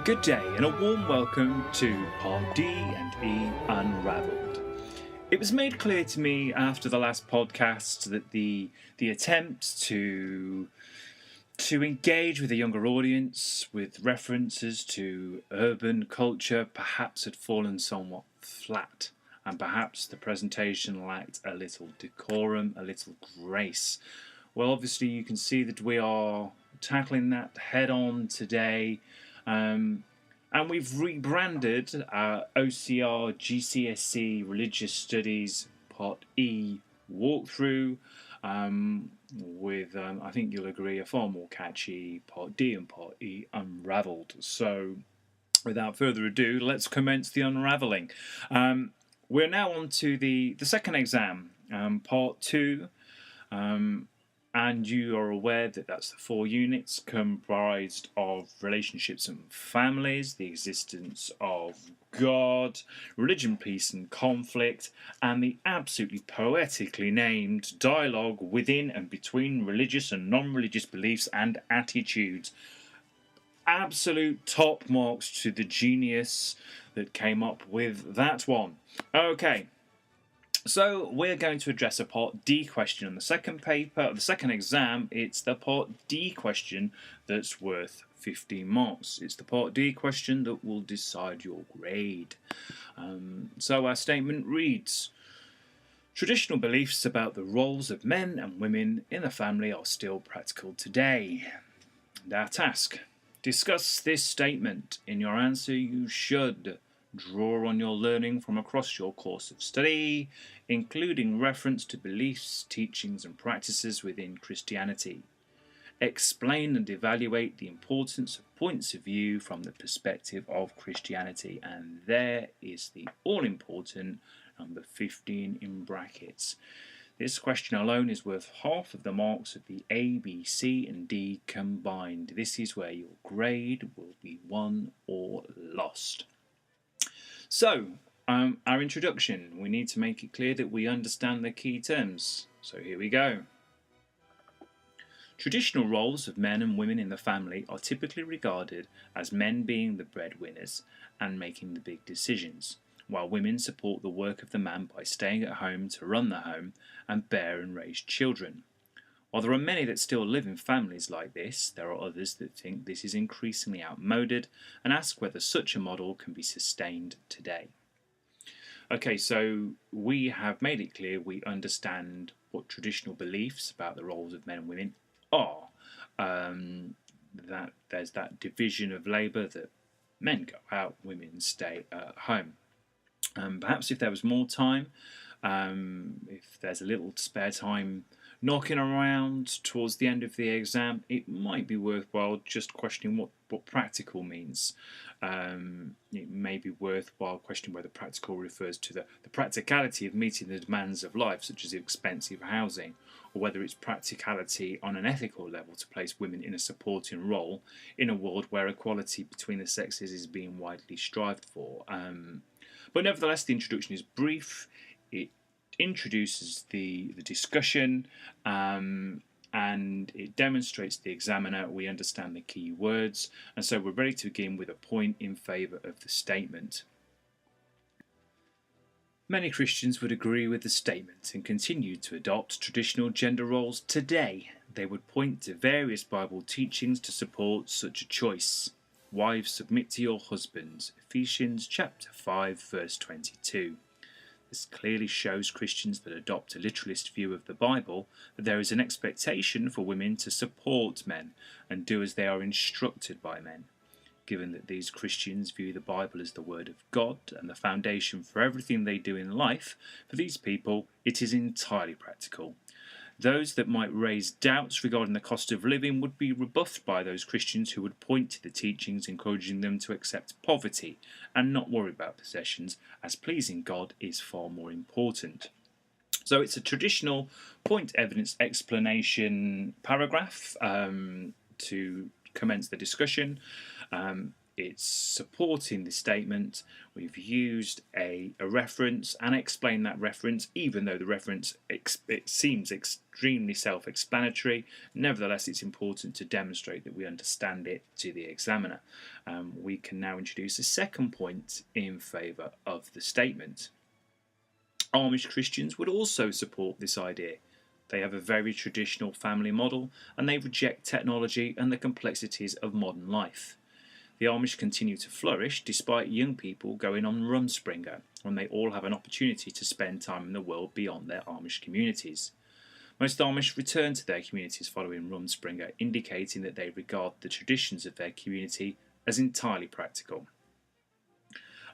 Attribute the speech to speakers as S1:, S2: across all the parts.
S1: Good day and a warm welcome to Part D and E Unravelled. It was made clear to me after the last podcast that the attempt to engage with a younger audience with references to urban culture perhaps had fallen somewhat flat, and perhaps the presentation lacked a little decorum, a little grace. Well, obviously you can see that we are tackling that head on today. And we've rebranded our OCR GCSE Religious Studies Part E walkthrough with, I think you'll agree, a far more catchy Part D and Part E Unravelled. So without further ado, let's commence the unravelling. We're now on to the second exam, Part 2. And you are aware that that's the 4 units comprised of relationships and families, the existence of God, religion, peace and conflict, and the absolutely poetically named dialogue within and between religious and non-religious beliefs and attitudes. Absolute top marks to the genius that came up with that one. Okay. So we're going to address a Part D question on the second paper, the second exam. It's the Part D question that's worth 15 marks. It's the Part D question that will decide your grade. So our statement reads, traditional beliefs about the roles of men and women in the family are still practical today. And our task, discuss this statement. In your answer, you should draw on your learning from across your course of study, including reference to beliefs, teachings and practices within Christianity. Explain and evaluate the importance of points of view from the perspective of Christianity. And there is the all-important number 15 in brackets. This question alone is worth half of the marks of the A, B, C and D combined. This is where your grade will be won or lost. So, our introduction, we need to make it clear that we understand the key terms. So here we go. Traditional roles of men and women in the family are typically regarded as men being the breadwinners and making the big decisions, while women support the work of the man by staying at home to run the home and bear and raise children. While there are many that still live in families like this, there are others that think this is increasingly outmoded and ask whether such a model can be sustained today. Okay, so we have made it clear we understand what traditional beliefs about the roles of men and women are. That there's that division of labour that men go out, women stay at home. Perhaps if there was more time, if there's a little spare time knocking around towards the end of the exam, it might be worthwhile just questioning what practical means. It may be worthwhile questioning whether practical refers to the practicality of meeting the demands of life, such as expensive housing, or whether it's practicality on an ethical level to place women in a supporting role in a world where equality between the sexes is being widely strived for. But nevertheless, the introduction is brief. It introduces the discussion and it demonstrates to the examiner we understand the key words, and so we're ready to begin with a point in favour of the statement. Many Christians would agree with the statement and continue to adopt traditional gender roles today. They would point to various Bible teachings to support such a choice. Wives, submit to your husbands. Ephesians chapter 5 verse 22. This clearly shows Christians that adopt a literalist view of the Bible that there is an expectation for women to support men and do as they are instructed by men. Given that these Christians view the Bible as the Word of God and the foundation for everything they do in life, for these people it is entirely practical. Those that might raise doubts regarding the cost of living would be rebuffed by those Christians who would point to the teachings encouraging them to accept poverty and not worry about possessions, as pleasing God is far more important. So it's a traditional point evidence explanation paragraph to commence the discussion. it's supporting the statement. We've used a reference and explained that reference, even though the reference it seems extremely self-explanatory. Nevertheless, it's important to demonstrate that we understand it to the examiner. We can now introduce a second point in favour of the statement. Amish Christians would also support this idea. They have a very traditional family model and they reject technology and the complexities of modern life. The Amish continue to flourish despite young people going on Rumspringa, when they all have an opportunity to spend time in the world beyond their Amish communities. Most Amish return to their communities following Rumspringa, indicating that they regard the traditions of their community as entirely practical.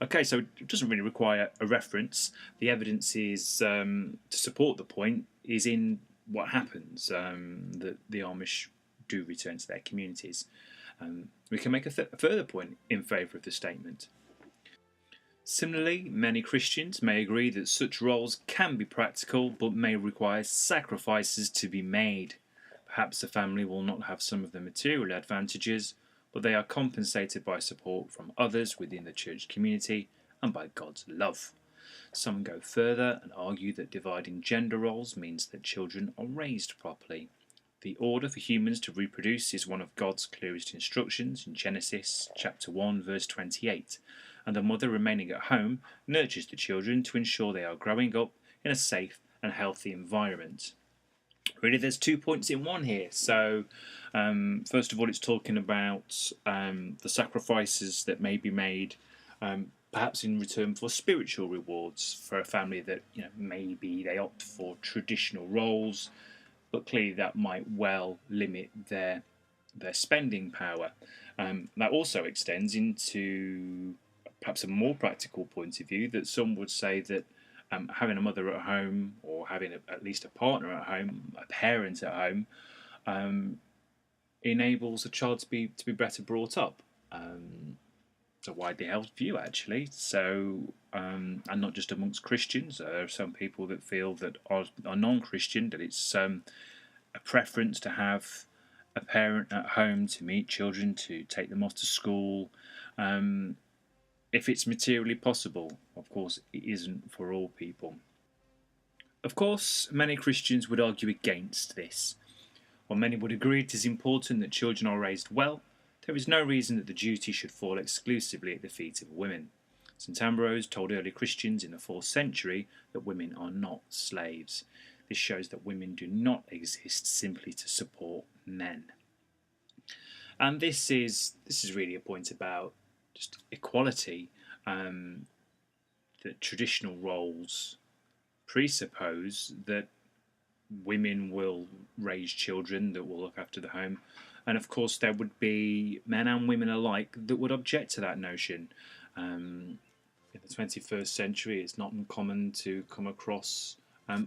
S1: Okay, so it doesn't really require a reference. The evidence is to support the point is in what happens, that the Amish do return to their communities. We can make a further point in favour of the statement. Similarly, many Christians may agree that such roles can be practical but may require sacrifices to be made. Perhaps the family will not have some of the material advantages, but they are compensated by support from others within the church community and by God's love. Some go further and argue that dividing gender roles means that children are raised properly. The order for humans to reproduce is one of God's clearest instructions in Genesis chapter 1 verse 28, and the mother remaining at home nurtures the children to ensure they are growing up in a safe and healthy environment. Really, there's 2 points in one here. So first of all, it's talking about the sacrifices that may be made, perhaps in return for spiritual rewards for a family that, maybe they opt for traditional roles, but clearly that might well limit their spending power. That also extends into perhaps a more practical point of view, that some would say that having a mother at home, or having at least a partner at home, a parent at home, enables a child to be better brought up. It's a widely held view, actually. So, and not just amongst Christians. There are some people that feel that are non-Christian, that it's a preference to have a parent at home to meet children, to take them off to school, if it's materially possible. Of course, it isn't for all people. Of course, many Christians would argue against this. While many would agree it is important that children are raised well, there is no reason that the duty should fall exclusively at the feet of women. St Ambrose told early Christians in the 4th century that women are not slaves. This shows that women do not exist simply to support men. And this is really a point about just equality. That traditional roles presuppose that women will raise children that will look after the home, and of course there would be men and women alike that would object to that notion. In the 21st century, it's not uncommon to come across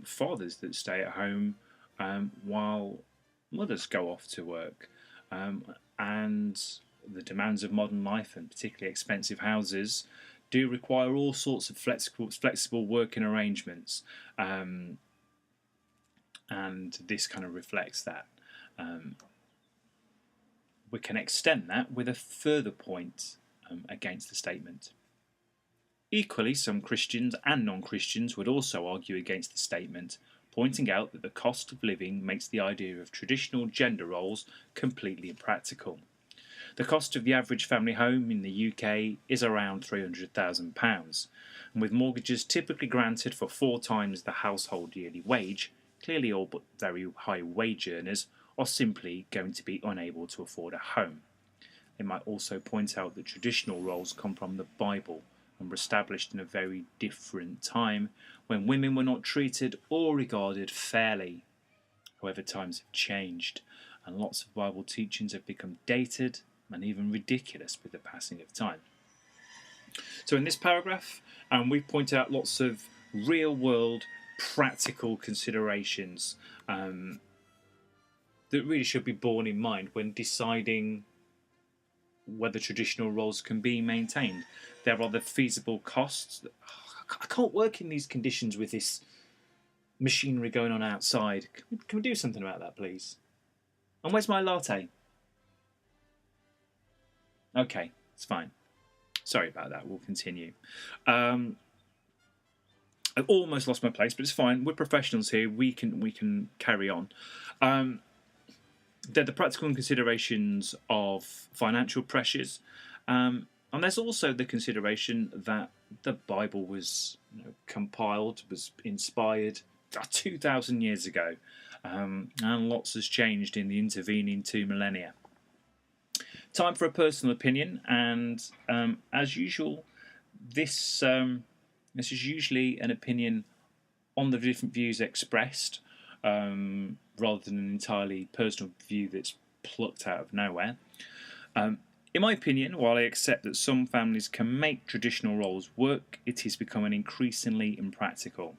S1: fathers that stay at home while mothers go off to work, and the demands of modern life, and particularly expensive houses, do require all sorts of flexible working arrangements, and this kind of reflects that. We can extend that with a further point against the statement. Equally, some Christians and non-Christians would also argue against the statement, pointing out that the cost of living makes the idea of traditional gender roles completely impractical. The cost of the average family home in the UK is around £300,000, and with mortgages typically granted for 4 times the household yearly wage, clearly all but very high wage earners are simply going to be unable to afford a home. They might also point out that traditional roles come from the Bible and were established in a very different time when women were not treated or regarded fairly. However, times have changed, and lots of Bible teachings have become dated and even ridiculous with the passing of time. So in this paragraph, we point out lots of real-world practical considerations that really should be borne in mind when deciding whether traditional roles can be maintained. There are the feasible costs. I can't work in these conditions with this machinery going on outside. Can we do something about that, please? And where's my latte? Okay, It's fine. Sorry about that. We'll continue. I've almost lost my place, but it's fine. We're professionals here. We can carry on. They're the practical considerations of financial pressures, and there's also the consideration that the Bible was compiled, was inspired 2,000 years ago, and lots has changed in the intervening 2 millennia. Time for a personal opinion, and as usual, this is usually an opinion on the different views expressed, rather than an entirely personal view that's plucked out of nowhere. In my opinion, while I accept that some families can make traditional roles work, it is becoming increasingly impractical.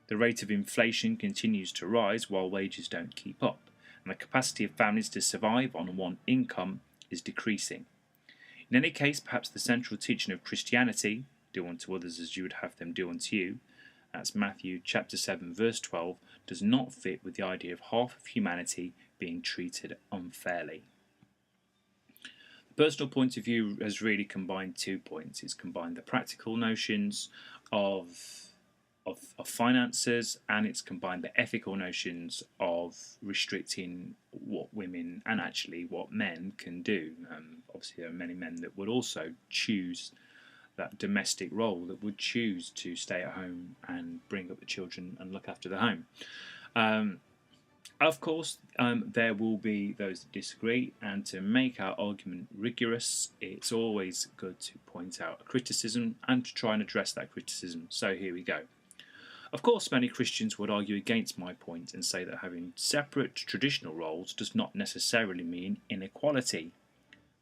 S1: The rate of inflation continues to rise while wages don't keep up, and the capacity of families to survive on one income is decreasing. In any case, perhaps the central teaching of Christianity, do unto others as you would have them do unto you, that's Matthew chapter 7 verse 12, does not fit with the idea of half of humanity being treated unfairly. The personal point of view has really combined 2 points. It's combined the practical notions of finances, and it's combined the ethical notions of restricting what women and actually what men can do. Obviously there are many men that would also choose that domestic role, that would choose to stay at home and bring up the children and look after the home. Of course, there will be those that disagree, and to make our argument rigorous, it's always good to point out a criticism and to try and address that criticism. So here we go. Of course, many Christians would argue against my point and say that having separate traditional roles does not necessarily mean inequality.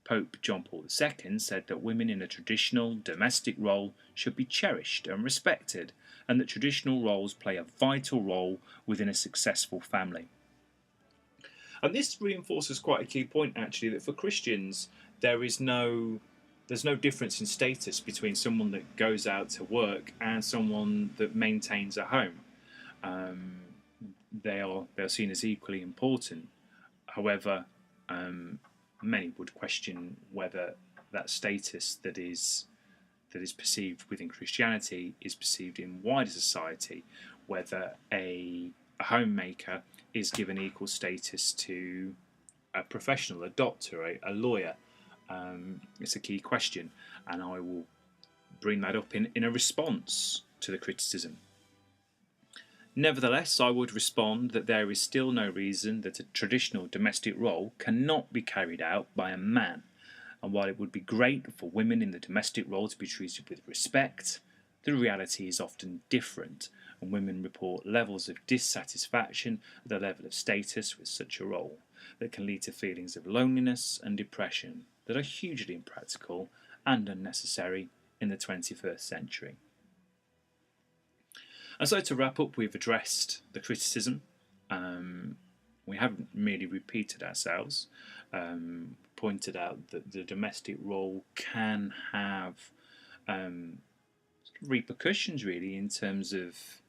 S1: Pope John Paul II said that women in a traditional domestic role should be cherished and respected, and that traditional roles play a vital role within a successful family. And this reinforces quite a key point, actually, that for Christians there's no difference in status between someone that goes out to work and someone that maintains a home. They're seen as equally important. However, many would question whether that status that is perceived within Christianity is perceived in wider society, whether a homemaker is given equal status to a professional, a doctor, a lawyer. It's a key question, and I will bring that up in a response to the criticism. Nevertheless, I would respond that there is still no reason that a traditional domestic role cannot be carried out by a man, and while it would be great for women in the domestic role to be treated with respect, the reality is often different, and women report levels of dissatisfaction at the level of status with such a role that can lead to feelings of loneliness and depression that are hugely impractical and unnecessary in the 21st century. And so to wrap up, we've addressed the criticism. We haven't merely repeated ourselves. Pointed out that the domestic role can have repercussions, really, in terms of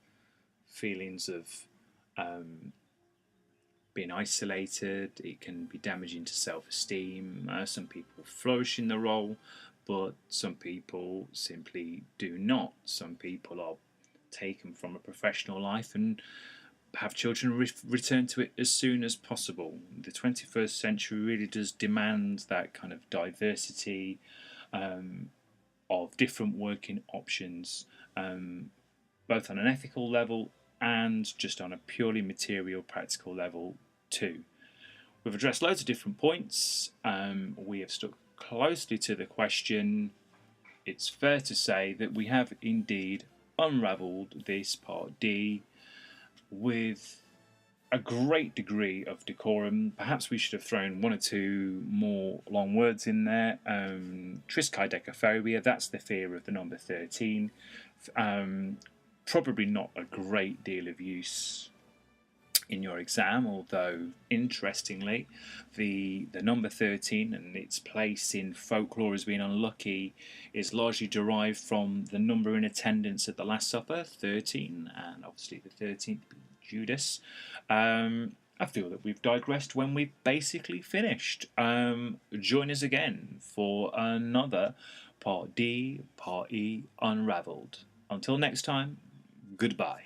S1: feelings of being isolated. It can be damaging to self-esteem. Some people flourish in the role, but some people simply do not. Some people are taken from a professional life and have children return to it as soon as possible. The 21st century really does demand that kind of diversity of different working options, both on an ethical level and just on a purely material, practical level too. We've addressed loads of different points. We have stuck closely to the question. It's fair to say that we have indeed unravelled this part D with a great degree of decorum. Perhaps we should have thrown one or two more long words in there. Triskaidekaphobia, that's the fear of the number 13. Probably not a great deal of use in your exam, although interestingly the number 13 and its place in folklore as being unlucky is largely derived from the number in attendance at the Last Supper, 13, and obviously the 13th being Judas. I feel that we've digressed when we've basically finished. Join us again for another Part D, Part E Unravelled. Until next time, goodbye.